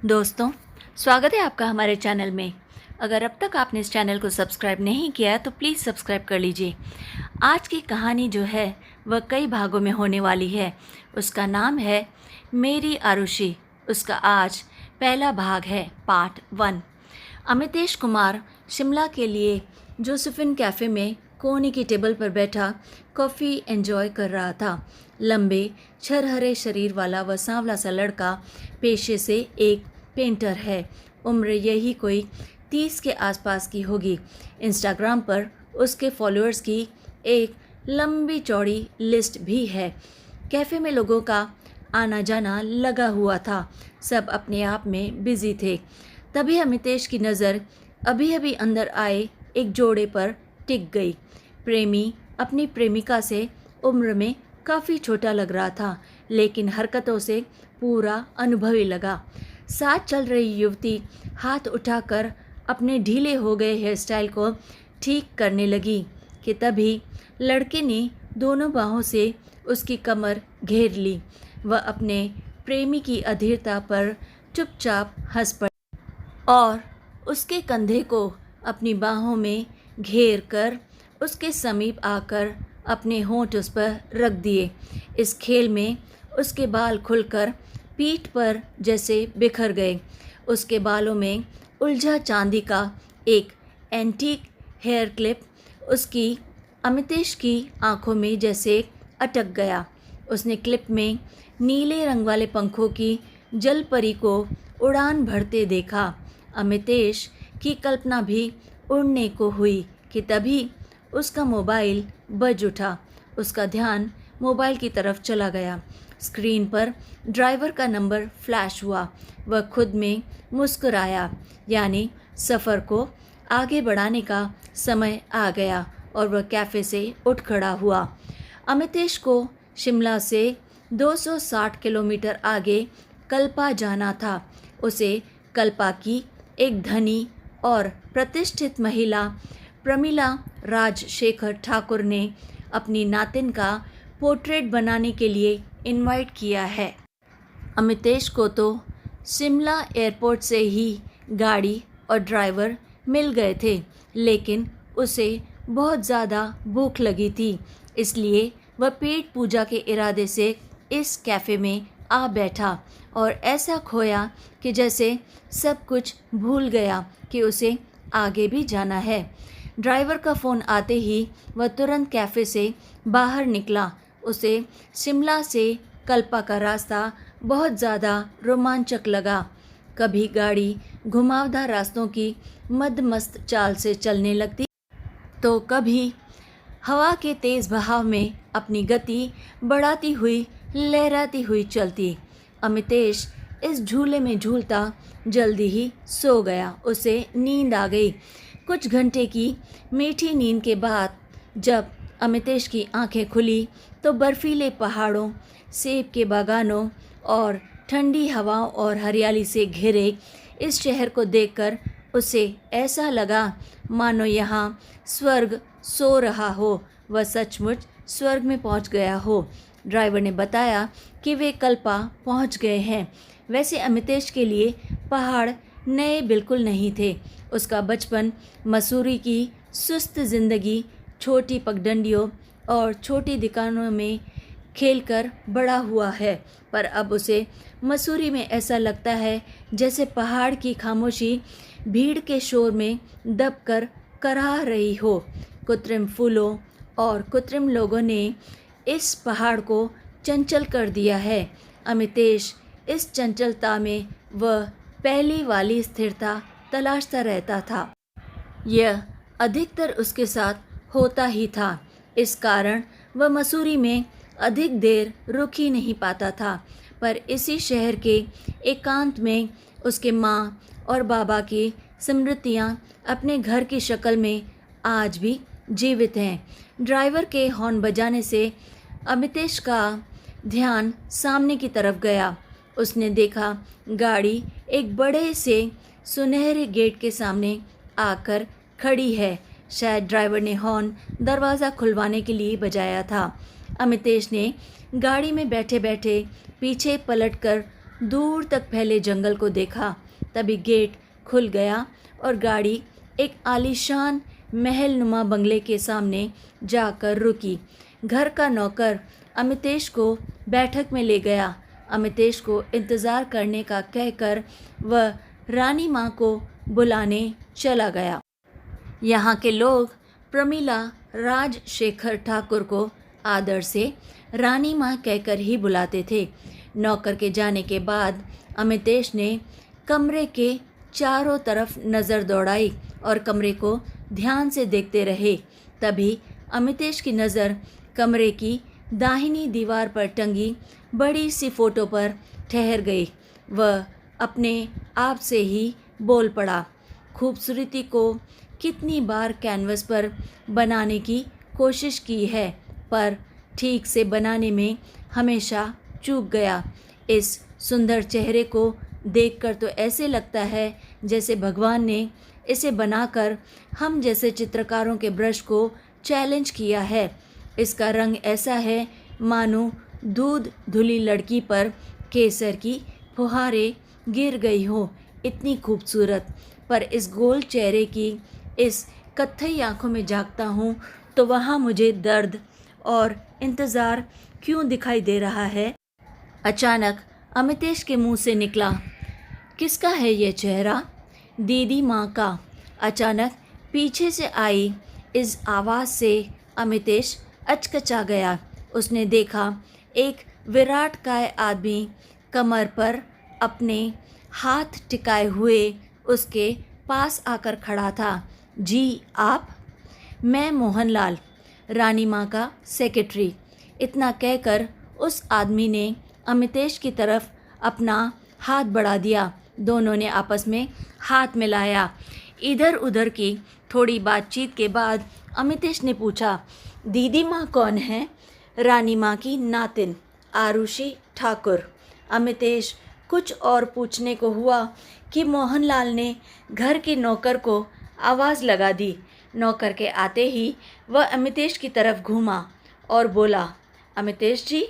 दोस्तों, स्वागत है आपका हमारे चैनल में। अगर अब तक आपने इस चैनल को सब्सक्राइब नहीं किया है तो प्लीज़ सब्सक्राइब कर लीजिए। आज की कहानी जो है वह कई भागों में होने वाली है। उसका नाम है मेरी आरुषि। उसका आज पहला भाग है, पार्ट 1। अमितेश कुमार शिमला के लिए जोसेफिन कैफ़े में कोने की टेबल पर बैठा कॉफ़ी एंजॉय कर रहा था। लंबे छरहरे शरीर वाला वह सांवला सा लड़का पेशे से एक पेंटर है। उम्र यही कोई 30 के आसपास की होगी। इंस्टाग्राम पर उसके फॉलोअर्स की एक लंबी चौड़ी लिस्ट भी है। कैफ़े में लोगों का आना जाना लगा हुआ था। सब अपने आप में बिजी थे। तभी अमितेश की नज़र अभी अभी अंदर आए एक जोड़े पर टिक गई। प्रेमी अपनी प्रेमिका से उम्र में काफ़ी छोटा लग रहा था, लेकिन हरकतों से पूरा अनुभवी लगा। साथ चल रही युवती हाथ उठाकर अपने ढीले हो गए हेयर स्टाइल को ठीक करने लगी कि तभी लड़के ने दोनों बाहों से उसकी कमर घेर ली। वह अपने प्रेमी की अधीरता पर चुपचाप हंस पड़ी और उसके कंधे को अपनी बाहों में घेर कर उसके समीप आकर अपने होंठ उस पर रख दिए। इस खेल में उसके बाल खुलकर पीठ पर जैसे बिखर गए। उसके बालों में उलझा चांदी का एक एंटीक हेयर क्लिप उसकी अमितेश की आंखों में जैसे अटक गया। उसने क्लिप में नीले रंग वाले पंखों की जलपरी को उड़ान भरते देखा। अमितेश की कल्पना भी उड़ने को हुई कि तभी उसका मोबाइल बज उठा। उसका ध्यान मोबाइल की तरफ चला गया। स्क्रीन पर ड्राइवर का नंबर फ्लैश हुआ। वह खुद में मुस्कुराया, यानी सफ़र को आगे बढ़ाने का समय आ गया और वह कैफ़े से उठ खड़ा हुआ। अमितेश को शिमला से 260 किलोमीटर आगे कल्पा जाना था। उसे कल्पा की एक धनी और प्रतिष्ठित महिला प्रमिला राजशेखर ठाकुर ने अपनी नातिन का पोर्ट्रेट बनाने के लिए इनवाइट किया है। अमितेश को तो शिमला एयरपोर्ट से ही गाड़ी और ड्राइवर मिल गए थे, लेकिन उसे बहुत ज़्यादा भूख लगी थी, इसलिए वह पेट पूजा के इरादे से इस कैफ़े में आ बैठा और ऐसा खोया कि जैसे सब कुछ भूल गया कि उसे आगे भी जाना है। ड्राइवर का फ़ोन आते ही वह तुरंत कैफ़े से बाहर निकला। उसे शिमला से कल्पा का रास्ता बहुत ज़्यादा रोमांचक लगा। कभी गाड़ी घुमावदार रास्तों की मदमस्त चाल से चलने लगती, तो कभी हवा के तेज़ बहाव में अपनी गति बढ़ाती हुई लहराती हुई चलती। अमितेश इस झूले में झूलता जल्दी ही सो गया। उसे नींद आ गई। कुछ घंटे की मीठी नींद के बाद जब अमितेश की आंखें खुली तो बर्फीले पहाड़ों, सेब के बागानों और ठंडी हवाओं और हरियाली से घिरे इस शहर को देखकर उसे ऐसा लगा मानो यहाँ स्वर्ग सो रहा हो। वह सचमुच स्वर्ग में पहुँच गया हो। ड्राइवर ने बताया कि वे कल्पा पहुँच गए हैं। वैसे अमितेश के लिए पहाड़ नए बिल्कुल नहीं थे। उसका बचपन मसूरी की सुस्त ज़िंदगी छोटी पगडंडियों और छोटी दुकानों में खेलकर बड़ा हुआ है, पर अब उसे मसूरी में ऐसा लगता है जैसे पहाड़ की खामोशी भीड़ के शोर में दबकर कराह रही हो। कृत्रिम फूलों और कृत्रिम लोगों ने इस पहाड़ को चंचल कर दिया है। अमितेश इस चंचलता में वह पहली वाली स्थिरता तलाशता रहता था। यह अधिकतर उसके साथ होता ही था। इस कारण वह मसूरी में अधिक देर रुक ही नहीं पाता था, पर इसी शहर के एकांत में उसके माँ और बाबा की स्मृतियाँ अपने घर की शक्ल में आज भी जीवित हैं। ड्राइवर के हॉर्न बजाने से अमितेश का ध्यान सामने की तरफ गया। उसने देखा गाड़ी एक बड़े से सुनहरे गेट के सामने आकर खड़ी है। शायद ड्राइवर ने हॉर्न दरवाज़ा खुलवाने के लिए बजाया था। अमितेश ने गाड़ी में बैठे बैठे पीछे पलटकर दूर तक फैले जंगल को देखा। तभी गेट खुल गया और गाड़ी एक आलीशान महलनुमा बंगले के सामने जाकर रुकी। घर का नौकर अमितेश को बैठक में ले गया। अमितेश को इंतज़ार करने का कहकर वह रानी माँ को बुलाने चला गया। यहाँ के लोग प्रमिला राजशेखर ठाकुर को आदर से रानी माँ कहकर ही बुलाते थे। नौकर के जाने के बाद अमितेश ने कमरे के चारों तरफ नज़र दौड़ाई और कमरे को ध्यान से देखते रहे। तभी अमितेश की नज़र कमरे की दाहिनी दीवार पर टंगी बड़ी सी फ़ोटो पर ठहर गई। वह अपने आप से ही बोल पड़ा, खूबसूरती को कितनी बार कैनवस पर बनाने की कोशिश की है, पर ठीक से बनाने में हमेशा चूक गया। इस सुंदर चेहरे को देखकर तो ऐसे लगता है जैसे भगवान ने इसे बनाकर हम जैसे चित्रकारों के ब्रश को चैलेंज किया है। इसका रंग ऐसा है मानो दूध धुली लड़की पर केसर की फुहारें गिर गई हो, इतनी खूबसूरत। पर इस गोल चेहरे की इस कत्थई आंखों में झांकता हूँ तो वहाँ मुझे दर्द और इंतज़ार क्यों दिखाई दे रहा है। अचानक अमितेश के मुंह से निकला, किसका है ये चेहरा? दीदी माँ का। अचानक पीछे से आई इस आवाज़ से अमितेश अचकचा गया। उसने देखा एक विराटकाय आदमी कमर पर अपने हाथ टिकाए हुए उसके पास आकर खड़ा था। जी आप? मैं मोहनलाल, रानी माँ का सेक्रेटरी। इतना कहकर उस आदमी ने अमितेश की तरफ अपना हाथ बढ़ा दिया। दोनों ने आपस में हाथ मिलाया। इधर उधर की थोड़ी बातचीत के बाद अमितेश ने पूछा, दीदी माँ कौन है? रानी माँ की नातिन आरुषि ठाकुर। अमितेश कुछ और पूछने को हुआ कि मोहनलाल ने घर के नौकर को आवाज़ लगा दी। नौकर के आते ही वह अमितेश की तरफ घूमा और बोला, अमितेश जी,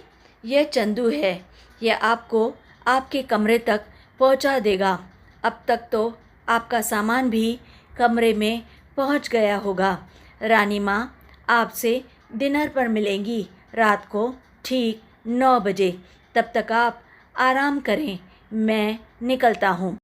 यह चंदू है, यह आपको आपके कमरे तक पहुंचा देगा। अब तक तो आपका सामान भी कमरे में पहुंच गया होगा। रानी माँ आपसे डिनर पर मिलेंगी रात को ठीक 9 बजे। तब तक आप आराम करें, मैं निकलता हूँ।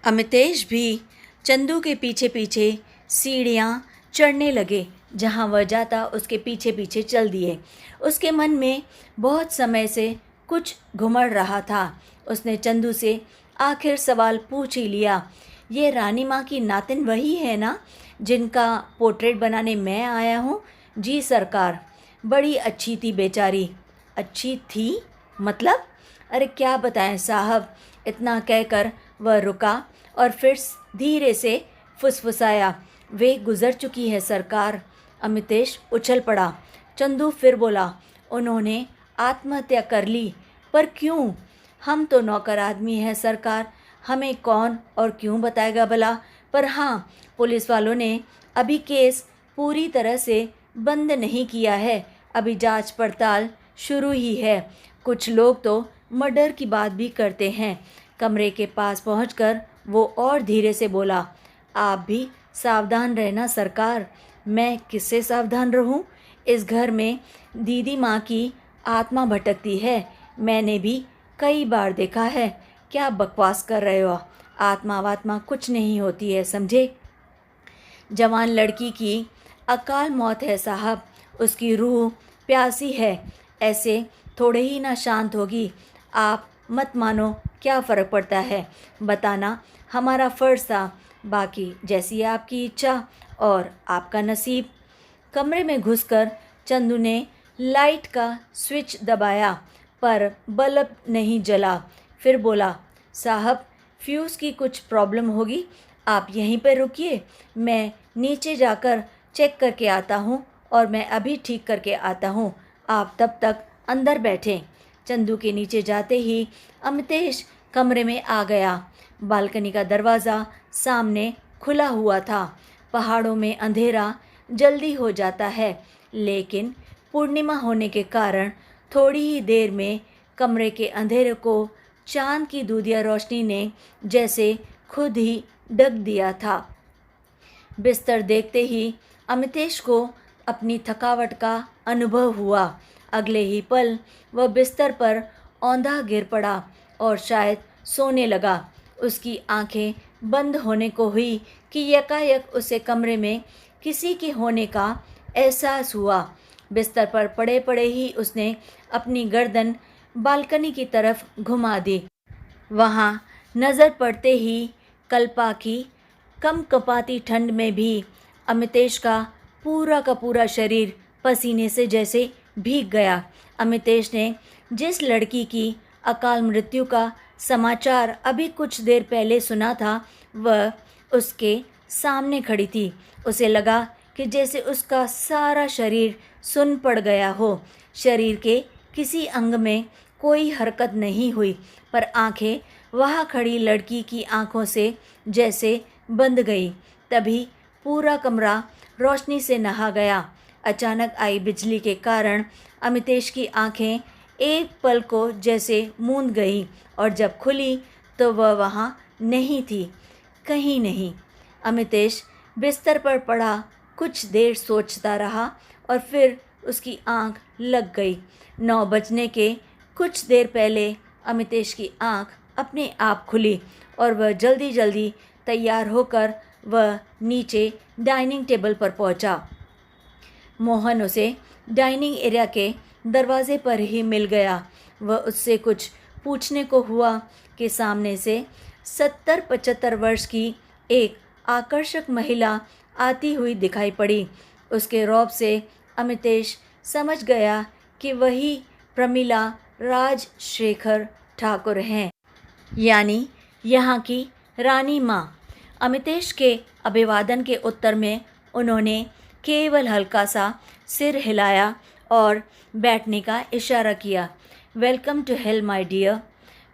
अमितेश भी चंदू के पीछे पीछे सीढ़ियाँ चढ़ने लगे। जहाँ वह जाता उसके पीछे पीछे चल दिए। उसके मन में बहुत समय से कुछ घुमड़ रहा था। उसने चंदू से आखिर सवाल पूछ ही लिया, ये रानी माँ की नातिन वही है ना जिनका पोर्ट्रेट बनाने मैं आया हूँ? जी सरकार, बड़ी अच्छी थी बेचारी। अच्छी थी मतलब? अरे क्या बताएं साहब। इतना कहकर वह रुका और फिर धीरे से फुसफुसाया, वे गुज़र चुकी है सरकार। अमितेश उछल पड़ा। चंदू फिर बोला, उन्होंने आत्महत्या कर ली। पर क्यों? हम तो नौकर आदमी हैं सरकार, हमें कौन और क्यों बताएगा भला। पर हाँ, पुलिस वालों ने अभी केस पूरी तरह से बंद नहीं किया है, अभी जांच पड़ताल शुरू ही है। कुछ लोग तो मर्डर की बात भी करते हैं। कमरे के पास पहुंचकर वो और धीरे से बोला, आप भी सावधान रहना सरकार। मैं किससे सावधान रहूं? इस घर में दीदी माँ की आत्मा भटकती है, मैंने भी कई बार देखा है। क्या बकवास कर रहे हो? आत्मा वात्मा कुछ नहीं होती है, समझे? जवान लड़की की अकाल मौत है साहब, उसकी रूह प्यासी है, ऐसे थोड़े ही ना शांत होगी। आप मत मानो, क्या फ़र्क पड़ता है, बताना हमारा फ़र्ज़ था। बाकी जैसी आपकी इच्छा और आपका नसीब। कमरे में घुसकर चंदू ने लाइट का स्विच दबाया पर बल्ब नहीं जला। फिर बोला, साहब फ्यूज़ की कुछ प्रॉब्लम होगी, आप यहीं पर रुकिए, मैं नीचे जाकर चेक करके आता हूँ और मैं अभी ठीक करके आता हूँ, आप तब तक अंदर बैठें। चंदू के नीचे जाते ही अमितेश कमरे में आ गया। बालकनी का दरवाज़ा सामने खुला हुआ था। पहाड़ों में अंधेरा जल्दी हो जाता है, लेकिन पूर्णिमा होने के कारण थोड़ी ही देर में कमरे के अंधेरे को चांद की दूधिया रोशनी ने जैसे खुद ही ढक दिया था। बिस्तर देखते ही अमितेश को अपनी थकावट का अनुभव हुआ। अगले ही पल वह बिस्तर पर औंधा गिर पड़ा और शायद सोने लगा। उसकी आंखें बंद होने को हुई कि यकायक उसे कमरे में किसी के होने का एहसास हुआ। बिस्तर पर पड़े पड़े ही उसने अपनी गर्दन बालकनी की तरफ घुमा दी। वहाँ नज़र पड़ते ही कल्पा की कंपकपाती ठंड में भी अमितेश का पूरा शरीर पसीने से जैसे भीग गया। अमितेश ने जिस लड़की की अकाल मृत्यु का समाचार अभी कुछ देर पहले सुना था, वह उसके सामने खड़ी थी। उसे लगा कि जैसे उसका सारा शरीर सुन्न पड़ गया हो। शरीर के किसी अंग में कोई हरकत नहीं हुई, पर आंखें वहाँ खड़ी लड़की की आंखों से जैसे बंद गई। तभी पूरा कमरा रोशनी से नहा गया। अचानक आई बिजली के कारण अमितेश की आंखें एक पल को जैसे मूंद गई और जब खुली तो वह वहाँ नहीं थी, कहीं नहीं। अमितेश बिस्तर पर पड़ा कुछ देर सोचता रहा और फिर उसकी आंख लग गई। 9 बजने के कुछ देर पहले अमितेश की आंख अपने आप खुली और वह जल्दी जल्दी तैयार होकर वह नीचे डाइनिंग टेबल पर पहुंचा। मोहन उसे डाइनिंग एरिया के दरवाजे पर ही मिल गया। वह उससे कुछ पूछने को हुआ कि सामने से 70-75 वर्ष की एक आकर्षक महिला आती हुई दिखाई पड़ी। उसके रौब से अमितेश समझ गया कि वही प्रमिला राजशेखर ठाकुर हैं, यानी यहाँ की रानी माँ। अमितेश के अभिवादन के उत्तर में उन्होंने केवल हल्का सा सिर हिलाया और बैठने का इशारा किया। Welcome to hell my dear,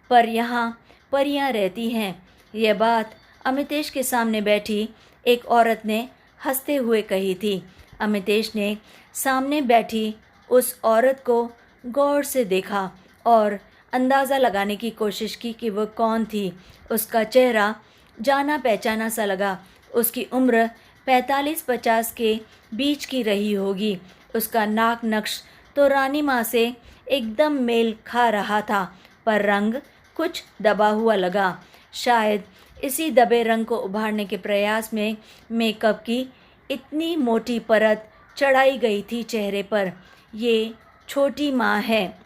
पर यहाँ परियां रहती हैं। यह बात अमितेश के सामने बैठी एक औरत ने हंसते हुए कही थी। अमितेश ने सामने बैठी उस औरत को गौर से देखा और अंदाज़ा लगाने की कोशिश की कि वह कौन थी। उसका चेहरा जाना पहचाना सा लगा। उसकी उम्र 45-50 के बीच की रही होगी। उसका नाक नक्श तो रानी माँ से एकदम मेल खा रहा था, पर रंग कुछ दबा हुआ लगा। शायद इसी दबे रंग को उभारने के प्रयास में मेकअप की इतनी मोटी परत चढ़ाई गई थी चेहरे पर। ये छोटी माँ है,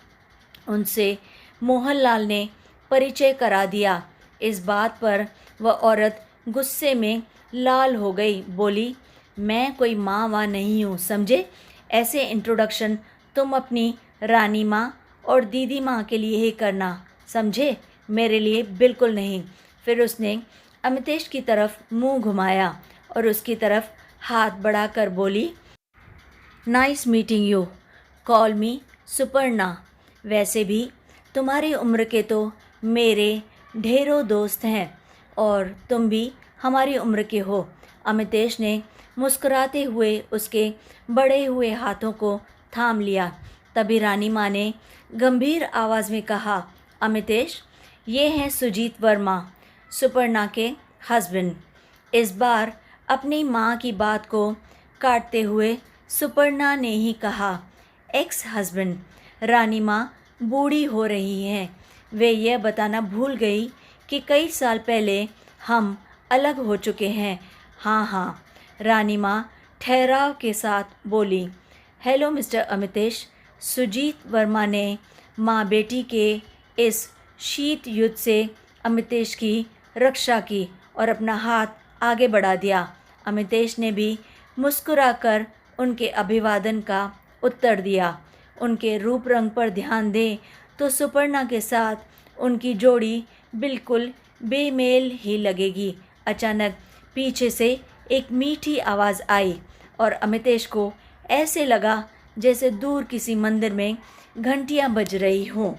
उनसे मोहनलाल ने परिचय करा दिया। इस बात पर वह औरत गुस्से में लाल हो गई। बोली, मैं कोई माँ वाँ नहीं हूँ, समझे? ऐसे इंट्रोडक्शन तुम अपनी रानी माँ और दीदी माँ के लिए ही करना, समझे? मेरे लिए बिल्कुल नहीं। फिर उसने अमितेश की तरफ मुंह घुमाया और उसकी तरफ हाथ बढ़ाकर बोली, नाइस मीटिंग यू, कॉल मी सुपर्णा। वैसे भी तुम्हारी उम्र के तो मेरे ढेरों दोस्त हैं और तुम भी हमारी उम्र के हो। अमितेश ने मुस्कुराते हुए उसके बढ़े हुए हाथों को थाम लिया। तभी रानी माँ ने गंभीर आवाज़ में कहा, अमितेश, ये हैं सुजीत वर्मा, सुपर्णा के हस्बैंड। इस बार अपनी माँ की बात को काटते हुए सुपर्णा ने ही कहा, एक्स हस्बैंड। रानी माँ बूढ़ी हो रही हैं। वे यह बताना भूल गई कि कई साल पहले हम अलग हो चुके हैं। हाँ हाँ, रानी माँ ठहराव के साथ बोली। Hello mister Amitesh. सुजीत वर्मा ने माँ बेटी के इस शीत युद्ध से अमितेश की रक्षा की और अपना हाथ आगे बढ़ा दिया। अमितेश ने भी मुस्कुराकर उनके अभिवादन का उत्तर दिया। उनके रूप रंग पर ध्यान दें तो सुपर्णा के साथ उनकी जोड़ी बिल्कुल बेमेल ही लगेगी। अचानक पीछे से एक मीठी आवाज़ आई और अमितेश को ऐसे लगा जैसे दूर किसी मंदिर में घंटियां बज रही हों।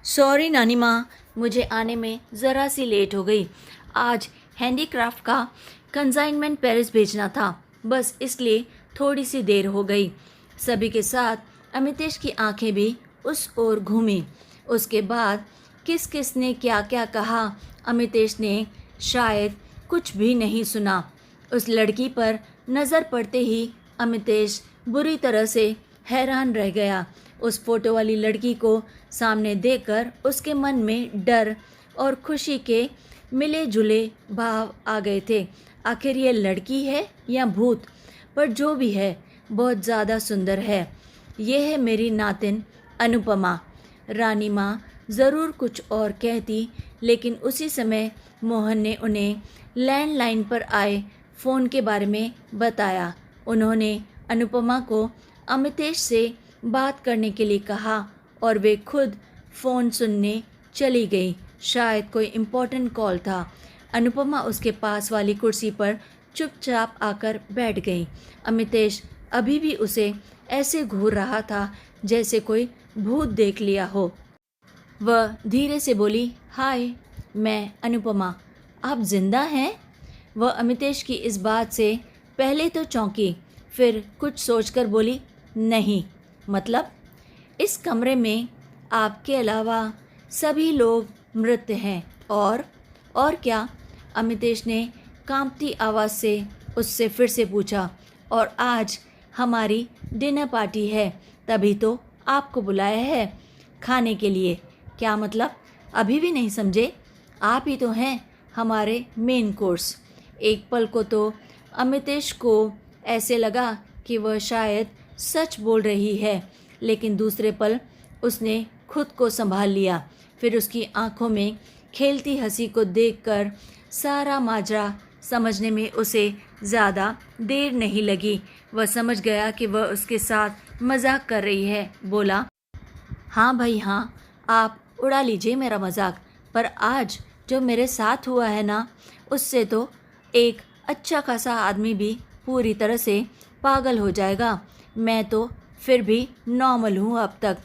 सॉरी नानी माँ, मुझे आने में ज़रा सी लेट हो गई। आज हैंडीक्राफ्ट का कंसाइनमेंट पेरिस भेजना था, बस इसलिए थोड़ी सी देर हो गई। सभी के साथ अमितेश की आंखें भी उस ओर घूमी। उसके बाद किस किस ने क्या क्या कहा अमितेश ने शायद कुछ भी नहीं सुना। उस लड़की पर नज़र पड़ते ही अमितेश बुरी तरह से हैरान रह गया। उस फोटो वाली लड़की को सामने देखकर उसके मन में डर और खुशी के मिले जुले भाव आ गए थे। आखिर ये लड़की है या भूत, पर जो भी है बहुत ज़्यादा सुंदर है। ये है मेरी नातिन अनुपमा। रानी माँ ज़रूर कुछ और कहती, लेकिन उसी समय मोहन ने उन्हें लैंडलाइन पर आए फ़ोन के बारे में बताया। उन्होंने अनुपमा को अमितेश से बात करने के लिए कहा और वे खुद फ़ोन सुनने चली गई। शायद कोई इम्पोर्टेंट कॉल था। अनुपमा उसके पास वाली कुर्सी पर चुपचाप आकर बैठ गई। अमितेश अभी भी उसे ऐसे घूर रहा था जैसे कोई भूत देख लिया हो। वह धीरे से बोली, हाय, मैं अनुपमा, आप जिंदा हैं? वह अमितेश की इस बात से पहले तो चौंकी, फिर कुछ सोचकर बोली, नहीं, मतलब इस कमरे में आपके अलावा सभी लोग मृत हैं। और क्या? अमितेश ने कांपती आवाज़ से उससे फिर से पूछा। और आज हमारी डिनर पार्टी है, तभी तो आपको बुलाया है खाने के लिए। क्या मतलब? अभी भी नहीं समझे? आप ही तो हैं हमारे मेन कोर्स। एक पल को तो अमितेश को ऐसे लगा कि वह शायद सच बोल रही है, लेकिन दूसरे पल उसने खुद को संभाल लिया। फिर उसकी आंखों में खेलती हंसी को देखकर सारा माजरा समझने में उसे ज़्यादा देर नहीं लगी। वह समझ गया कि वह उसके साथ मजाक कर रही है। बोला, हाँ भाई हाँ, आप उड़ा लीजिए मेरा मजाक, पर आज जो मेरे साथ हुआ है ना, उससे तो एक अच्छा खासा आदमी भी पूरी तरह से पागल हो जाएगा। मैं तो फिर भी नॉर्मल हूँ अब तक।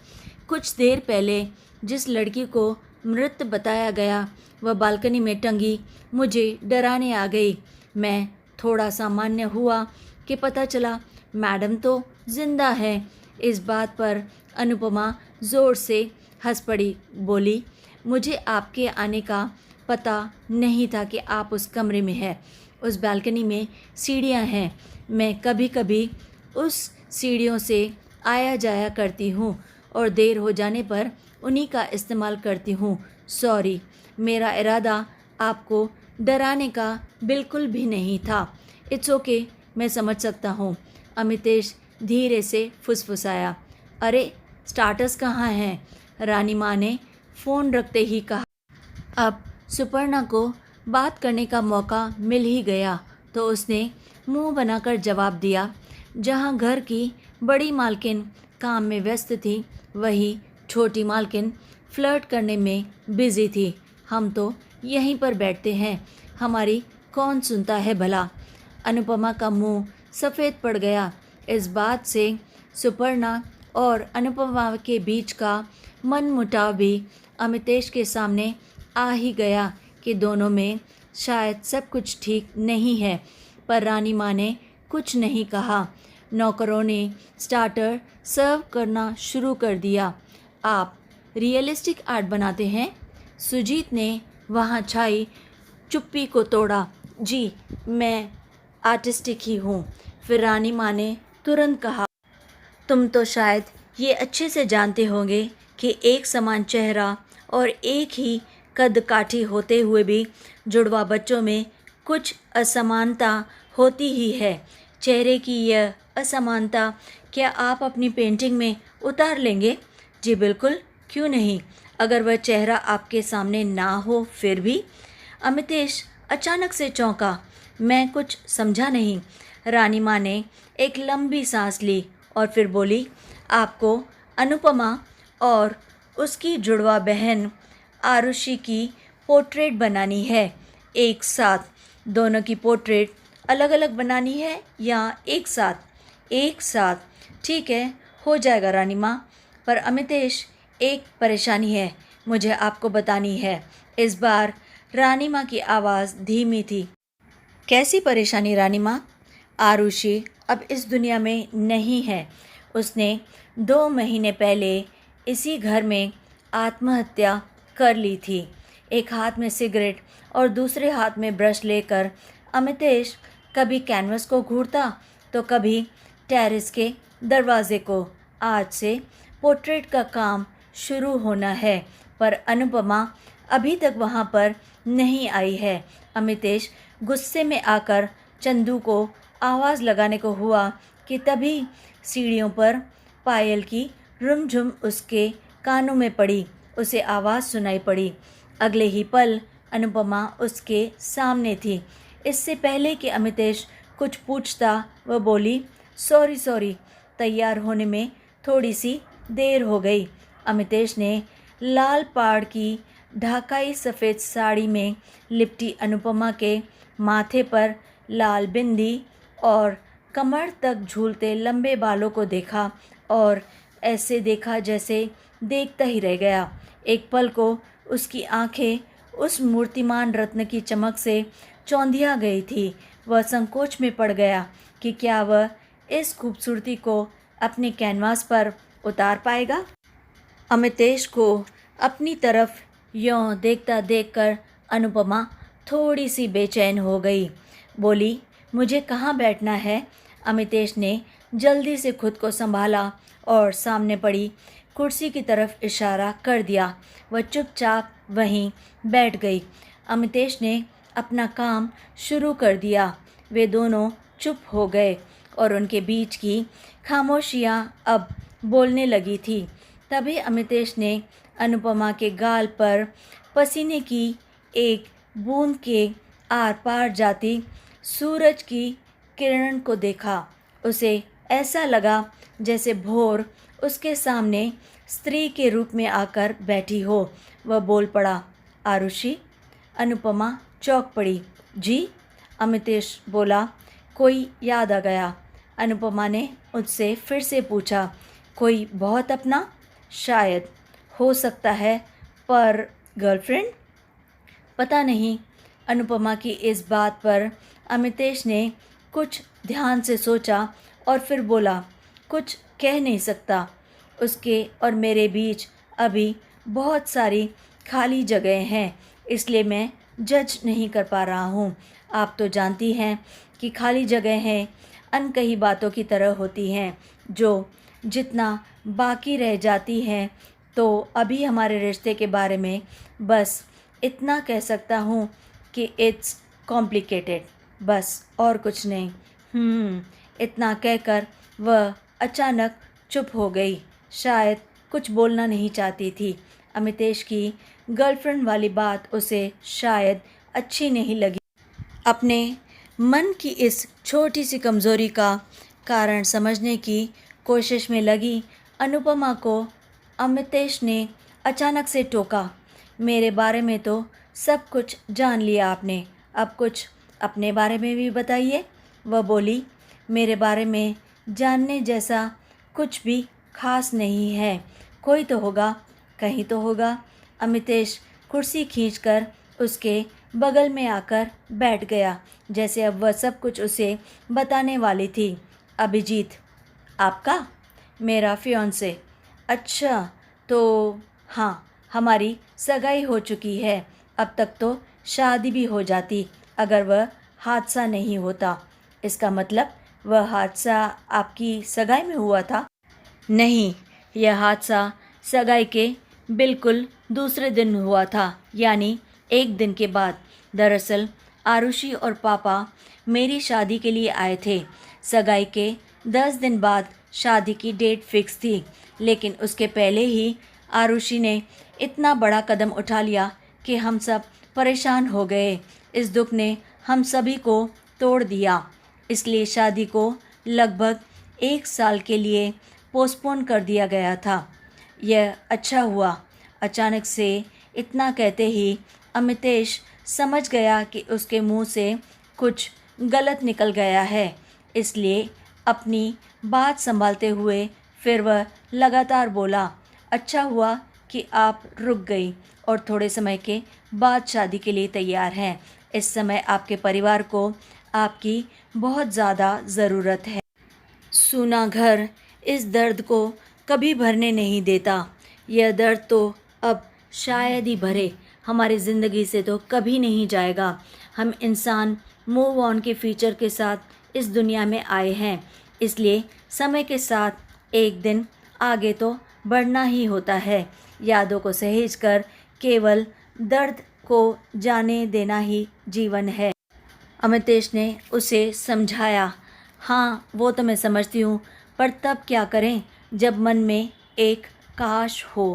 कुछ देर पहले जिस लड़की को मृत बताया गया, वह बालकनी में टंगी मुझे डराने आ गई। मैं थोड़ा सामान्य हुआ कि पता चला मैडम तो जिंदा है। इस बात पर अनुपमा ज़ोर से हंस पड़ी। बोली, मुझे आपके आने का पता नहीं था कि आप उस कमरे में हैं। उस बालकनी में सीढ़ियाँ हैं, मैं कभी कभी उस सीढ़ियों से आया जाया करती हूँ और देर हो जाने पर उन्हीं का इस्तेमाल करती हूँ। सॉरी, मेरा इरादा आपको डराने का बिल्कुल भी नहीं था। इट्स ओके, मैं समझ सकता हूँ। अमितेश धीरे से फुसफुसाया। अरे स्टार्टर्स कहाँ हैं? रानी माँ ने फ़ोन रखते ही कहा। अब सुपर्णा को बात करने का मौका मिल ही गया तो उसने मुंह बनाकर जवाब दिया। जहाँ घर की बड़ी मालकिन काम में व्यस्त थी, वही छोटी मालकिन फ्लर्ट करने में बिजी थी। हम तो यहीं पर बैठते हैं, हमारी कौन सुनता है भला? अनुपमा का मुंह सफ़ेद पड़ गया। इस बात से सुपर्णा और अनुपमा के बीच का मनमुटाव भी अमितेश के सामने आ ही गया कि दोनों में शायद सब कुछ ठीक नहीं है। पर रानी माँ ने कुछ नहीं कहा। नौकरों ने स्टार्टर सर्व करना शुरू कर दिया। आप रियलिस्टिक आर्ट बनाते हैं? सुजीत ने वहाँ छाई चुप्पी को तोड़ा। जी, मैं आर्टिस्टिक ही हूँ। फिर रानी माँ ने तुरंत कहा, तुम तो शायद ये अच्छे से जानते होंगे कि एक समान चेहरा और एक ही कद काठी होते हुए भी जुड़वा बच्चों में कुछ असमानता होती ही है। चेहरे की यह असमानता क्या आप अपनी पेंटिंग में उतार लेंगे? जी बिल्कुल, क्यों नहीं, अगर वह चेहरा आपके सामने ना हो फिर भी। अमितेश अचानक से चौंका। मैं कुछ समझा नहीं। रानी माँ ने एक लंबी सांस ली और फिर बोली, आपको अनुपमा और उसकी जुड़वा बहन आरुषि की पोर्ट्रेट बनानी है एक साथ? दोनों की पोर्ट्रेट अलग अलग बनानी है या एक साथ? एक साथ। ठीक है, हो जाएगा रानी माँ। पर अमितेश, एक परेशानी है, मुझे आपको बतानी है। इस बार रानी माँ की आवाज़ धीमी थी। कैसी परेशानी रानी माँ? आरुषि अब इस दुनिया में नहीं है। उसने 2 महीने पहले इसी घर में आत्महत्या कर ली थी। एक हाथ में सिगरेट और दूसरे हाथ में ब्रश लेकर अमितेश कभी कैनवस को घूरता तो कभी टेरेस के दरवाजे को। आज से पोर्ट्रेट का काम शुरू होना है, पर अनुपमा अभी तक वहाँ पर नहीं आई है। अमितेश गुस्से में आकर चंदू को आवाज़ लगाने को हुआ कि तभी सीढ़ियों पर पायल की रुमझुम उसके कानों में पड़ी। उसे आवाज़ सुनाई पड़ी। अगले ही पल अनुपमा उसके सामने थी। इससे पहले कि अमितेश कुछ पूछता वह बोली, सॉरी सॉरी, तैयार होने में थोड़ी सी देर हो गई। अमितेश ने लाल पाड़ की ढाकाई सफ़ेद साड़ी में लिपटी अनुपमा के माथे पर लाल बिंदी और कमर तक झूलते लंबे बालों को देखा और ऐसे देखा जैसे देखता ही रह गया। एक पल को उसकी आंखें उस मूर्तिमान रत्न की चमक से चौंधिया गई थी। वह संकोच में पड़ गया कि क्या वह इस खूबसूरती को अपने कैनवास पर उतार पाएगा। अमितेश को अपनी तरफ यों देखता देखकर अनुपमा थोड़ी सी बेचैन हो गई। बोली, मुझे कहाँ बैठना है? अमितेश ने जल्दी से खुद को संभाला और सामने पड़ी कुर्सी की तरफ इशारा कर दिया। वह चुपचाप वहीं बैठ गई। अमितेश ने अपना काम शुरू कर दिया। वे दोनों चुप हो गए और उनके बीच की खामोशियाँ अब बोलने लगी थी। तभी अमितेश ने अनुपमा के गाल पर पसीने की एक बूंद के आर पार जाती सूरज की किरण को देखा। उसे ऐसा लगा जैसे भोर उसके सामने स्त्री के रूप में आकर बैठी हो। वह बोल पड़ा, आरुषि। अनुपमा चौंक पड़ी। जी? अमितेश बोला, कोई याद आ गया? अनुपमा ने उससे फिर से पूछा, कोई बहुत अपना? शायद, हो सकता है, पर गर्लफ्रेंड? पता नहीं। अनुपमा की इस बात पर अमितेश ने कुछ ध्यान से सोचा और फिर बोला, कुछ कह नहीं सकता। उसके और मेरे बीच अभी बहुत सारी खाली जगह हैं, इसलिए मैं जज नहीं कर पा रहा हूँ। आप तो जानती हैं कि खाली जगहें अनकही बातों की तरह होती हैं, जो जितना बाकी रह जाती हैं। तो अभी हमारे रिश्ते के बारे में बस इतना कह सकता हूँ कि इट्स कॉम्प्लिकेटेड, बस, और कुछ नहीं। इतना कहकर वह अचानक चुप हो गई। शायद कुछ बोलना नहीं चाहती थी। अमितेश की गर्लफ्रेंड वाली बात उसे शायद अच्छी नहीं लगी। अपने मन की इस छोटी सी कमज़ोरी का कारण समझने की कोशिश में लगी अनुपमा को अमितेश ने अचानक से टोका, मेरे बारे में तो सब कुछ जान लिया आपने, अब कुछ अपने बारे में भी बताइए। वह बोली, मेरे बारे में जानने जैसा कुछ भी खास नहीं है। कोई तो होगा, कहीं तो होगा। अमितेश कुर्सी खींचकर उसके बगल में आकर बैठ गया, जैसे अब वह सब कुछ उसे बताने वाली थी। अभिजीत, आपका? मेरा फियांसे। अच्छा, तो हाँ, हमारी सगाई हो चुकी है। अब तक तो शादी भी हो जाती अगर वह हादसा नहीं होता। इसका मतलब वह हादसा आपकी सगाई में हुआ था? नहीं, यह हादसा सगाई के बिल्कुल दूसरे दिन हुआ था, यानी एक दिन के बाद। दरअसल आरुषि और पापा मेरी शादी के लिए आए थे। सगाई के 10 दिन बाद शादी की डेट फिक्स थी, लेकिन उसके पहले ही आरुषि ने इतना बड़ा कदम उठा लिया कि हम सब परेशान हो गए। इस दुख ने हम सभी को तोड़ दिया, इसलिए शादी को लगभग 1 साल के लिए पोस्टपोन कर दिया गया था। यह अच्छा हुआ। अचानक से इतना कहते ही अमितेश समझ गया कि उसके मुंह से कुछ गलत निकल गया है, इसलिए अपनी बात संभालते हुए फिर वह लगातार बोला, अच्छा हुआ कि आप रुक गई और थोड़े समय के बाद शादी के लिए तैयार हैं। इस समय आपके परिवार को आपकी बहुत ज़्यादा ज़रूरत है। सूना घर इस दर्द को कभी भरने नहीं देता। यह दर्द तो अब शायद ही भरे हमारी ज़िंदगी से तो कभी नहीं जाएगा। हम इंसान मूव ऑन के फीचर के साथ इस दुनिया में आए हैं, इसलिए समय के साथ एक दिन आगे तो बढ़ना ही होता है। यादों को सहेज कर केवल दर्द को जाने देना ही जीवन है। अमितेश ने उसे समझाया। हाँ, वो तो मैं समझती हूँ, पर तब क्या करें जब मन में एक काश हो।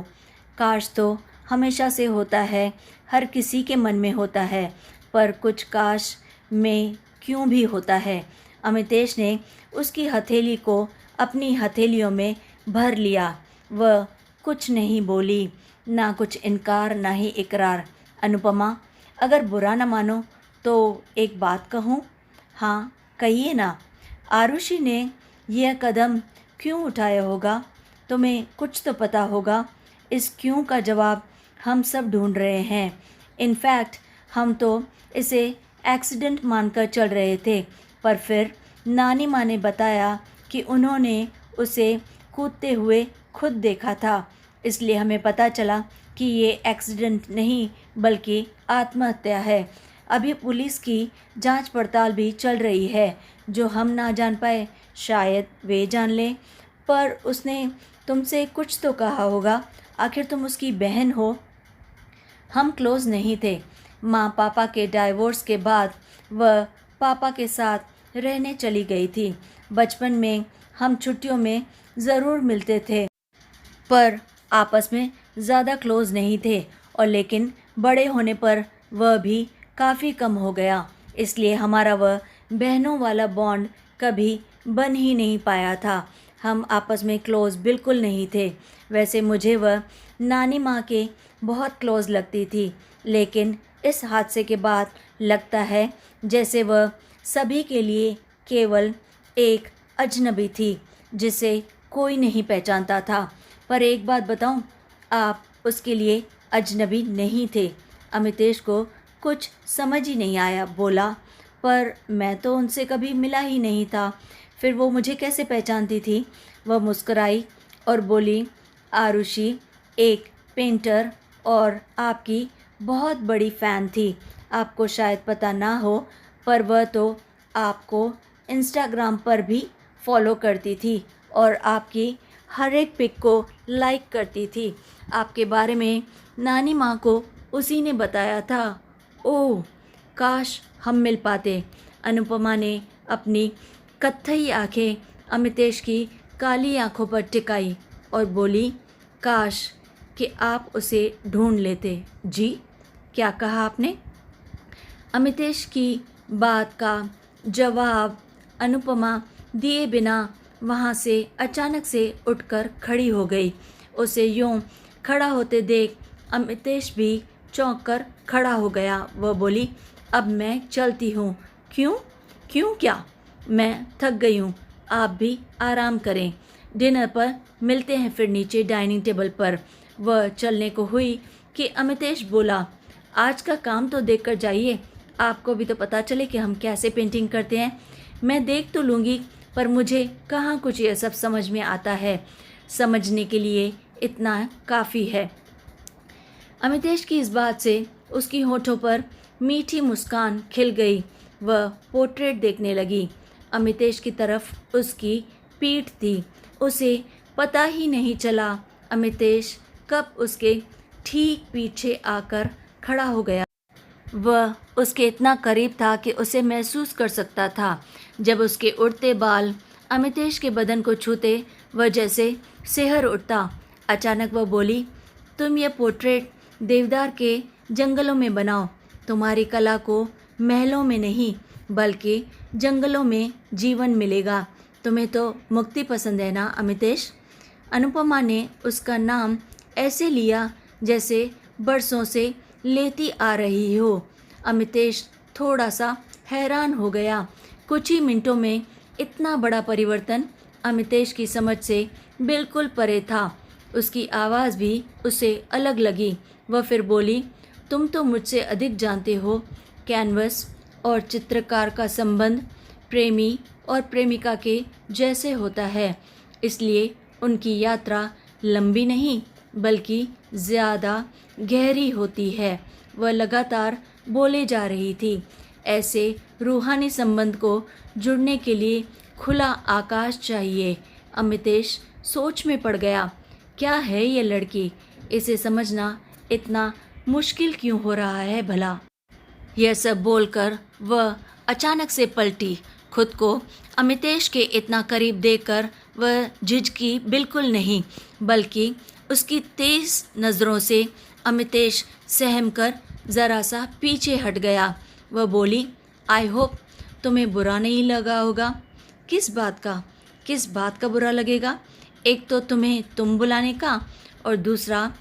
काश तो हमेशा से होता है, हर किसी के मन में होता है, पर कुछ काश में क्यों भी होता है। अमितेश ने उसकी हथेली को अपनी हथेलियों में भर लिया। वह कुछ नहीं बोली, ना कुछ इनकार ना ही इकरार। अनुपमा, अगर बुरा न मानो तो एक बात कहूँ? हाँ, कहिए ना। आरुषि ने यह कदम क्यों उठाया होगा? तुम्हें कुछ तो पता होगा। इस क्यों का जवाब हम सब ढूंढ रहे हैं। इनफैक्ट हम तो इसे एक्सीडेंट मानकर चल रहे थे, पर फिर नानी माँ ने बताया कि उन्होंने उसे कूदते हुए खुद देखा था, इसलिए हमें पता चला कि ये एक्सीडेंट नहीं बल्कि आत्महत्या है। अभी पुलिस की जांच पड़ताल भी चल रही है। जो हम ना जान पाए शायद वे जान लें। पर उसने तुमसे कुछ तो कहा होगा, आखिर तुम उसकी बहन हो। हम क्लोज नहीं थे। माँ पापा के डाइवोर्स के बाद वह पापा के साथ रहने चली गई थी। बचपन में हम छुट्टियों में ज़रूर मिलते थे, पर आपस में ज़्यादा क्लोज नहीं थे। और लेकिन बड़े होने पर वह भी काफ़ी कम हो गया, इसलिए हमारा वह बहनों वाला बॉन्ड कभी बन ही नहीं पाया था। हम आपस में क्लोज बिल्कुल नहीं थे। वैसे मुझे वह नानी माँ के बहुत क्लोज लगती थी, लेकिन इस हादसे के बाद लगता है जैसे वह सभी के लिए केवल एक अजनबी थी जिसे कोई नहीं पहचानता था। पर एक बात बताऊं, आप उसके लिए अजनबी नहीं थे। अमितेश को कुछ समझ ही नहीं आया। बोला, पर मैं तो उनसे कभी मिला ही नहीं था, फिर वो मुझे कैसे पहचानती थी? वह मुस्कुराई और बोली, आरुषि एक पेंटर और आपकी बहुत बड़ी फ़ैन थी। आपको शायद पता ना हो, पर वह तो आपको इंस्टाग्राम पर भी फॉलो करती थी और आपकी हर एक पिक को लाइक करती थी। आपके बारे में नानी माँ को उसी ने बताया था। ओह, काश हम मिल पाते। अनुपमा ने अपनी कत्थई आंखें अमितेश की काली आंखों पर टिकाई और बोली, काश कि आप उसे ढूंढ लेते। जी, क्या कहा आपने? अमितेश की बात का जवाब अनुपमा दिए बिना वहाँ से अचानक से उठकर खड़ी हो गई। उसे यूं खड़ा होते देख अमितेश भी चौंक कर खड़ा हो गया। वह बोली, अब मैं चलती हूँ। क्यों? क्यों क्या? मैं थक गई हूँ, आप भी आराम करें। डिनर पर मिलते हैं फिर नीचे डाइनिंग टेबल पर। वह चलने को हुई कि अमितेश बोला, आज का काम तो देख कर जाइए, आपको भी तो पता चले कि हम कैसे पेंटिंग करते हैं। मैं देख तो लूँगी, पर मुझे कहाँ कुछ ये सब समझ में आता है। समझने के लिए इतना काफ़ी है। अमितेश की इस बात से उसकी होठों पर मीठी मुस्कान खिल गई। वह पोर्ट्रेट देखने लगी। अमितेश की तरफ उसकी पीठ थी। उसे पता ही नहीं चला अमितेश कब उसके ठीक पीछे आकर खड़ा हो गया। वह उसके इतना करीब था कि उसे महसूस कर सकता था। जब उसके उड़ते बाल अमितेश के बदन को छूते, वह जैसे सिहर उठता। अचानक वह बोली, तुम ये पोर्ट्रेट देवदार के जंगलों में बनाओ। तुम्हारी कला को महलों में नहीं बल्कि जंगलों में जीवन मिलेगा। तुम्हें तो मुक्ति पसंद है ना अमितेश? अनुपमा ने उसका नाम ऐसे लिया जैसे बरसों से लेती आ रही हो। अमितेश थोड़ा सा हैरान हो गया। कुछ ही मिनटों में इतना बड़ा परिवर्तन अमितेश की समझ से बिल्कुल परे था। उसकी आवाज़ भी उसे अलग लगी। वह फिर बोली, तुम तो मुझसे अधिक जानते हो। कैनवस और चित्रकार का संबंध प्रेमी और प्रेमिका के जैसे होता है, इसलिए उनकी यात्रा लंबी नहीं बल्कि ज़्यादा गहरी होती है। वह लगातार बोले जा रही थी, ऐसे रूहानी संबंध को जुड़ने के लिए खुला आकाश चाहिए। अमितेश सोच में पड़ गया, क्या है ये लड़की, इसे समझना इतना मुश्किल क्यों हो रहा है भला। यह सब बोलकर वह अचानक से पलटी। खुद को अमितेश के इतना करीब देखकर वह झिझकी बिल्कुल नहीं, बल्कि उसकी तेज नज़रों से अमितेश सहम कर ज़रा सा पीछे हट गया। वह बोली, आई होप तुम्हें बुरा नहीं लगा होगा। किस बात का बुरा लगेगा? एक तो तुम्हें तुम बुलाने का, और दूसरा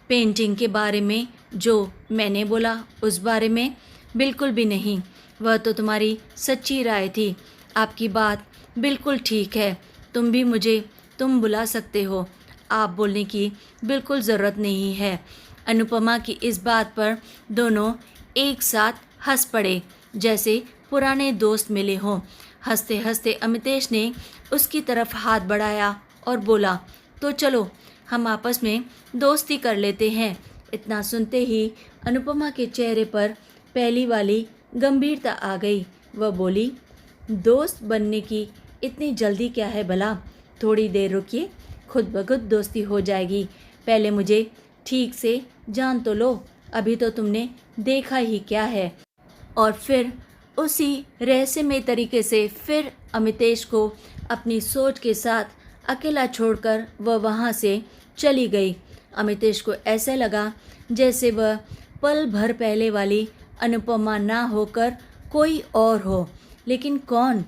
पेंटिंग के बारे में जो मैंने बोला उस बारे में। बिल्कुल भी नहीं, वह तो तुम्हारी सच्ची राय थी। आपकी बात बिल्कुल ठीक है, तुम भी मुझे तुम बुला सकते हो, आप बोलने की बिल्कुल ज़रूरत नहीं है। अनुपमा की इस बात पर दोनों एक साथ हंस पड़े, जैसे पुराने दोस्त मिले हों। हंसते हंसते अमितेश ने उसकी तरफ हाथ बढ़ाया और बोला, तो चलो हम आपस में दोस्ती कर लेते हैं। इतना सुनते ही अनुपमा के चेहरे पर पहली वाली गंभीरता आ गई। वह बोली, दोस्त बनने की इतनी जल्दी क्या है भला? थोड़ी देर रुकिए, खुद ब खुद दोस्ती हो जाएगी। पहले मुझे ठीक से जान तो लो, अभी तो तुमने देखा ही क्या है। और फिर उसी रहस्यमय तरीके से फिर अमितेश को अपनी सोच के साथ अकेला छोड़कर वह वहाँ से चली गई। अमितेश को ऐसा लगा जैसे वह पल भर पहले वाली अनुपमा ना होकर कोई और हो। लेकिन कौन?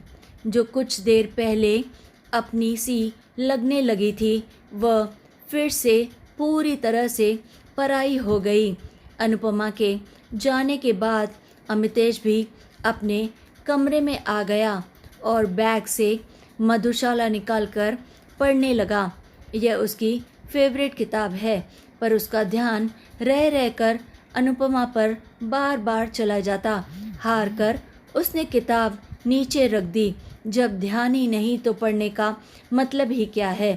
जो कुछ देर पहले अपनी सी लगने लगी थी, वह फिर से पूरी तरह से पराई हो गई। अनुपमा के जाने के बाद अमितेश भी अपने कमरे में आ गया और बैग से मधुशाला निकालकर पढ़ने लगा। यह उसकी फेवरेट किताब है, पर उसका ध्यान रह रहकर अनुपमा पर बार बार चला जाता। हार कर उसने किताब नीचे रख दी। जब ध्यान ही नहीं तो पढ़ने का मतलब ही क्या है।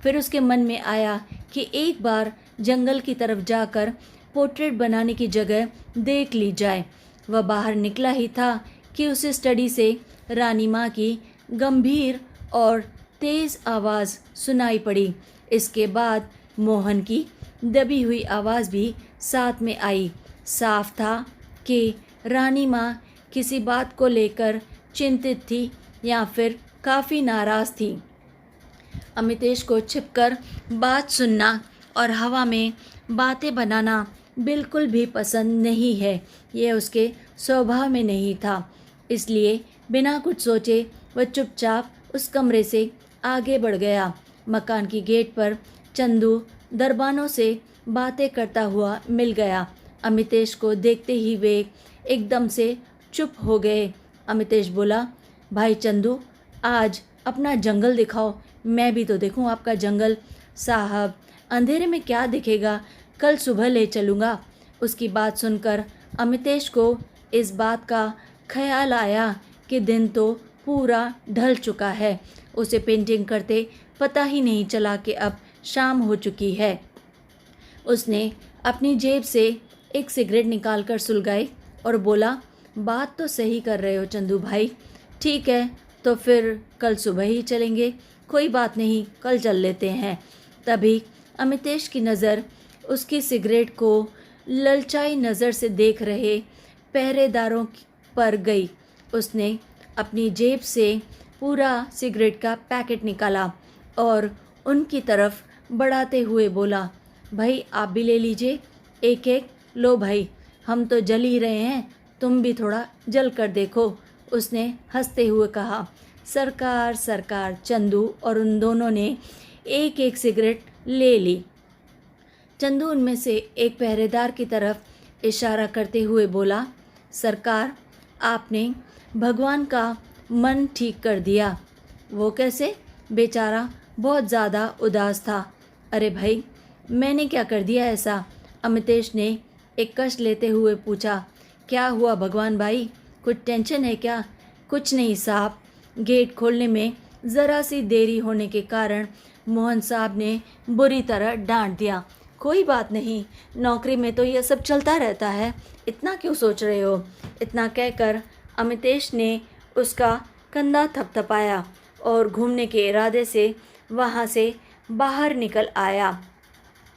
फिर उसके मन में आया कि एक बार जंगल की तरफ जाकर पोर्ट्रेट बनाने की जगह देख ली जाए। वह बाहर निकला ही था कि उसे स्टडी से रानी माँ की गंभीर और तेज़ आवाज़ सुनाई पड़ी। इसके बाद मोहन की दबी हुई आवाज़ भी साथ में आई। साफ था कि रानी माँ किसी बात को लेकर चिंतित थी या फिर काफ़ी नाराज़ थी। अमितेश को छिपकर बात सुनना और हवा में बातें बनाना बिल्कुल भी पसंद नहीं है। यह उसके स्वभाव में नहीं था। इसलिए बिना कुछ सोचे वह चुपचाप उस कमरे से आगे बढ़ गया। मकान की गेट पर चंदू दरबानों से बातें करता हुआ मिल गया। अमितेश को देखते ही वे एकदम से चुप हो गए। अमितेश बोला, भाई चंदू, आज अपना जंगल दिखाओ, मैं भी तो देखूं आपका जंगल। साहब, अंधेरे में क्या दिखेगा, कल सुबह ले चलूँगा। उसकी बात सुनकर अमितेश को इस बात का ख्याल आया कि दिन तो पूरा ढल चुका है। उसे पेंटिंग करते पता ही नहीं चला कि अब शाम हो चुकी है। उसने अपनी जेब से एक सिगरेट निकालकर सुलगाई और बोला, बात तो सही कर रहे हो चंदू भाई, ठीक है तो फिर कल सुबह ही चलेंगे। कोई बात नहीं, कल चल लेते हैं। तभी अमितेश की नज़र उसकी सिगरेट को ललचाई नज़र से देख रहे पहरेदारों पर गई। उसने अपनी जेब से पूरा सिगरेट का पैकेट निकाला और उनकी तरफ बढ़ाते हुए बोला, भाई आप भी ले लीजिए, एक एक लो भाई, हम तो जल ही रहे हैं, तुम भी थोड़ा जल कर देखो। उसने हंसते हुए कहा। सरकार सरकार चंदू और उन दोनों ने एक एक सिगरेट ले ली। चंदू उनमें से एक पहरेदार की तरफ इशारा करते हुए बोला, सरकार, आपने भगवान का मन ठीक कर दिया। वो कैसे? बेचारा बहुत ज़्यादा उदास था। अरे भाई, मैंने क्या कर दिया ऐसा? अमितेश ने एक कष्ट लेते हुए पूछा। क्या हुआ भगवान भाई, कुछ टेंशन है क्या? कुछ नहीं साहब, गेट खोलने में ज़रा सी देरी होने के कारण मोहन साहब ने बुरी तरह डांट दिया। कोई बात नहीं, नौकरी में तो यह सब चलता रहता है, इतना क्यों सोच रहे हो। इतना कहकर अमितेश ने उसका कंधा थपथपाया और घूमने के इरादे से वहाँ से बाहर निकल आया।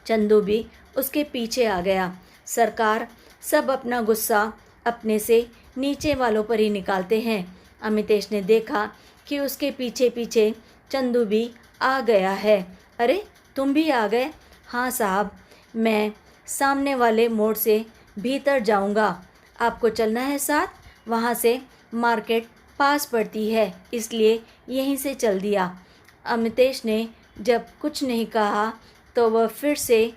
चंदू भी उसके पीछे आ गया। सरकार सब अपना गुस्सा अपने से नीचे वालों पर ही निकालते हैं। अमितेश ने देखा कि उसके पीछे पीछे चंदू भी आ गया है। अरे तुम भी आ गए? हाँ साहब, मैं सामने वाले मोड़ से भीतर जाऊंगा, आपको चलना है साथ? वहाँ से मार्केट पास पड़ती है, इसलिए यहीं से चल दिया। अमितेश ने जब कुछ नहीं कहा तो वह फिर से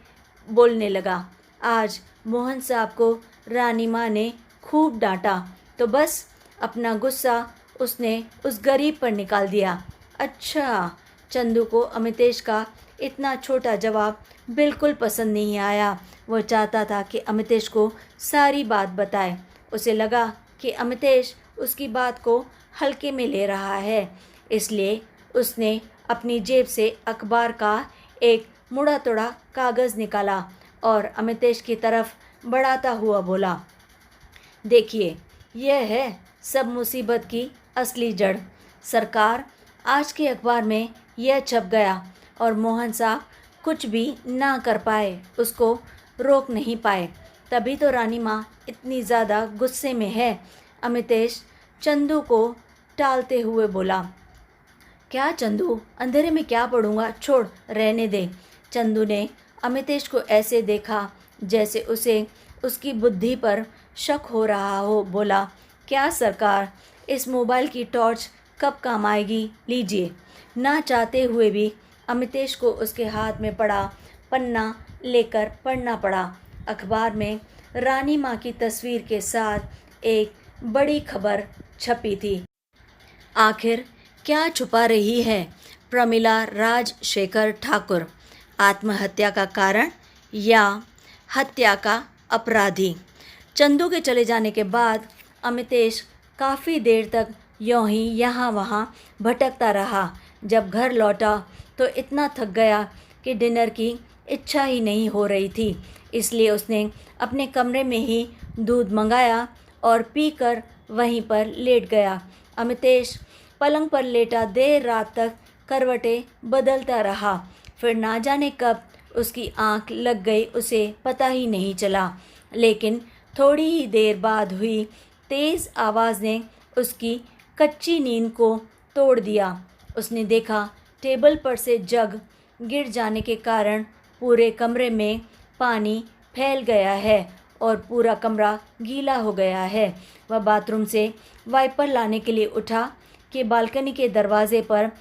बोलने लगा। आज मोहन साहब को रानी माँ ने खूब डांटा तो बस अपना गुस्सा उसने उस गरीब पर निकाल दिया। अच्छा, चंदू को अमितेश का इतना छोटा जवाब बिल्कुल पसंद नहीं आया। वो चाहता था कि अमितेश को सारी बात बताए। उसे लगा कि अमितेश उसकी बात को हल्के में ले रहा है, इसलिए उसने अपनी जेब से अखबार का एक मुड़ा तोड़ा कागज़ निकाला और अमितेश की तरफ बढ़ाता हुआ बोला, देखिए, यह है सब मुसीबत की असली जड़। सरकार, आज के अखबार में यह छप गया और मोहन साहब कुछ भी ना कर पाए, उसको रोक नहीं पाए, तभी तो रानी माँ इतनी ज़्यादा गुस्से में है। अमितेश चंदू को टालते हुए बोला, क्या चंदू, अंधेरे में क्या पढ़ूंगा, छोड़, रहने दे। चंदू ने अमितेश को ऐसे देखा जैसे उसे उसकी बुद्धि पर शक हो रहा हो। बोला, क्या सरकार, इस मोबाइल की टॉर्च कब काम आएगी, लीजिए। ना चाहते हुए भी अमितेश को उसके हाथ में पड़ा पन्ना लेकर पढ़ना पड़ा। अखबार में रानी माँ की तस्वीर के साथ एक बड़ी खबर छपी थी। आखिर क्या छुपा रही है प्रमिला राजशेखर ठाकुर? आत्महत्या का कारण या हत्या का अपराधी? चंदू के चले जाने के बाद अमितेश काफ़ी देर तक यूं ही यहाँ वहाँ भटकता रहा। जब घर लौटा तो इतना थक गया कि डिनर की इच्छा ही नहीं हो रही थी, इसलिए उसने अपने कमरे में ही दूध मंगाया और पीकर वहीं पर लेट गया। अमितेश पलंग पर लेटा देर रात तक करवटें बदलता रहा। फिर ना जाने कब उसकी आंख लग गई, उसे पता ही नहीं चला। लेकिन थोड़ी ही देर बाद हुई तेज़ आवाज़ ने उसकी कच्ची नींद को तोड़ दिया। उसने देखा टेबल पर से जग गिर जाने के कारण पूरे कमरे में पानी फैल गया है और पूरा कमरा गीला हो गया है। वह बाथरूम से वाइपर लाने के लिए उठा कि बालकनी के दरवाजे पर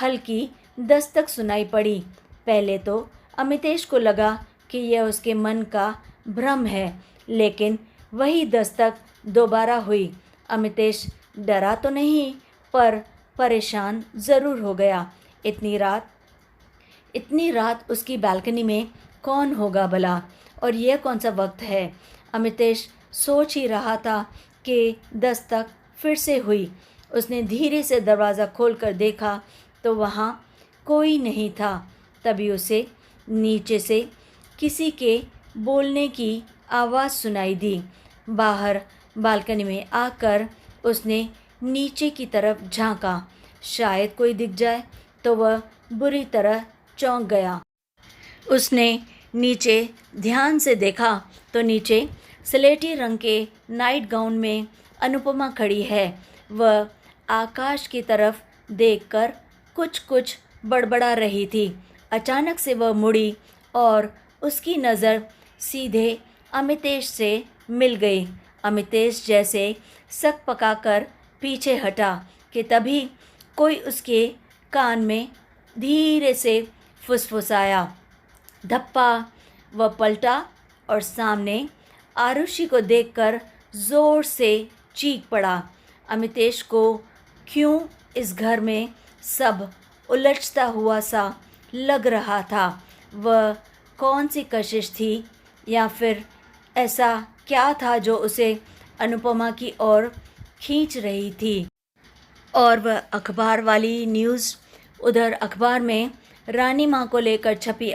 हल्की दस्तक सुनाई पड़ी। पहले तो अमितेश को लगा कि यह उसके मन का भ्रम है, लेकिन वही दस्तक दोबारा हुई। अमितेश डरा तो नहीं, पर परेशान ज़रूर हो गया। इतनी रात उसकी बालकनी में कौन होगा भला, और यह कौन सा वक्त है? अमितेश सोच ही रहा था कि दस्तक फिर से हुई। उसने धीरे से दरवाज़ा खोलकर देखा तो वहाँ कोई नहीं था। तभी उसे नीचे से किसी के बोलने की आवाज़ सुनाई दी। बाहर बालकनी में आकर उसने नीचे की तरफ झांका, शायद कोई दिख जाए, तो वह बुरी तरह चौंक गया। उसने नीचे ध्यान से देखा तो नीचे स्लेटी रंग के नाइट गाउन में अनुपमा खड़ी है। वह आकाश की तरफ देखकर कुछ बड़बड़ा रही थी। अचानक से वह मुड़ी और उसकी नज़र सीधे अमितेश से मिल गई। अमितेश जैसे सक पकाकर पीछे हटा कि तभी कोई उसके कान में धीरे से फुसफुसाया। धप्पा! वह पलटा और सामने आरुषि को देखकर ज़ोर से चीख पड़ा। अमितेश को क्यों इस घर में सब उलझता हुआ सा लग रहा था। वह कौन सी कशिश थी, या फिर ऐसा क्या था जो उसे अनुपमा की ओर खींच रही थी? और वह अखबार वाली न्यूज़, उधर अखबार में रानी माँ को लेकर छपी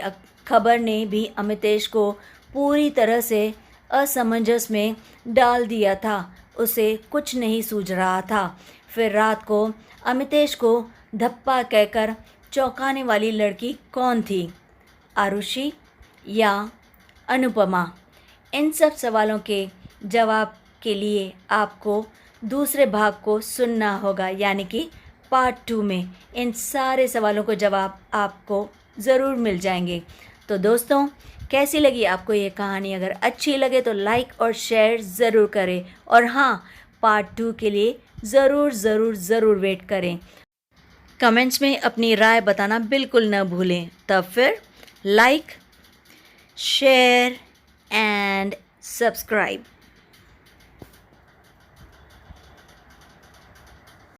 खबर ने भी अमितेश को पूरी तरह से असमंजस में डाल दिया था। उसे कुछ नहीं सूझ रहा था। फिर रात को अमितेश को धप्पा कहकर चौंकाने वाली लड़की कौन थी? आरुषि या अनुपमा? इन सब सवालों के जवाब के लिए आपको दूसरे भाग को सुनना होगा, यानी कि पार्ट 2 में इन सारे सवालों को जवाब आपको ज़रूर मिल जाएंगे। तो दोस्तों, कैसी लगी आपको ये कहानी? अगर अच्छी लगे तो लाइक और शेयर ज़रूर करें, और हाँ, पार्ट 2 के लिए ज़रूर ज़रूर ज़रूर वेट करें। कमेंट्स में अपनी राय बताना बिल्कुल न भूलें। तब फिर लाइक, शेयर एंड सब्सक्राइब।